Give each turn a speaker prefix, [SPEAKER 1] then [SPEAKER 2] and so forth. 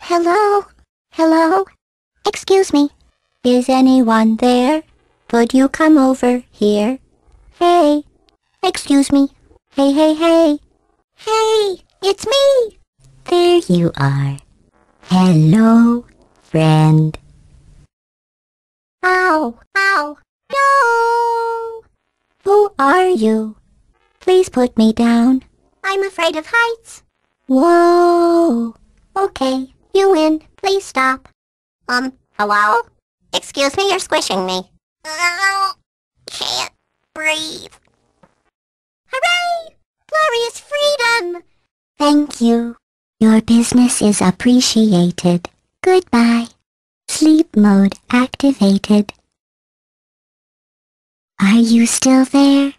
[SPEAKER 1] Hello? Hello? Excuse me. Is anyone there? Would you come over here? Hey. Excuse me. Hey, hey, hey. Hey, it's me. There you are. Hello, friend. Ow, ow, no! Who are you? Please put me down. I'm afraid of heights. Whoa. Okay, you win. Please stop. Hello? Excuse me, you're squishing me. Can't breathe. Hooray! Glorious freedom! Thank you. Your business is appreciated. Goodbye. Sleep mode activated. Are you still there?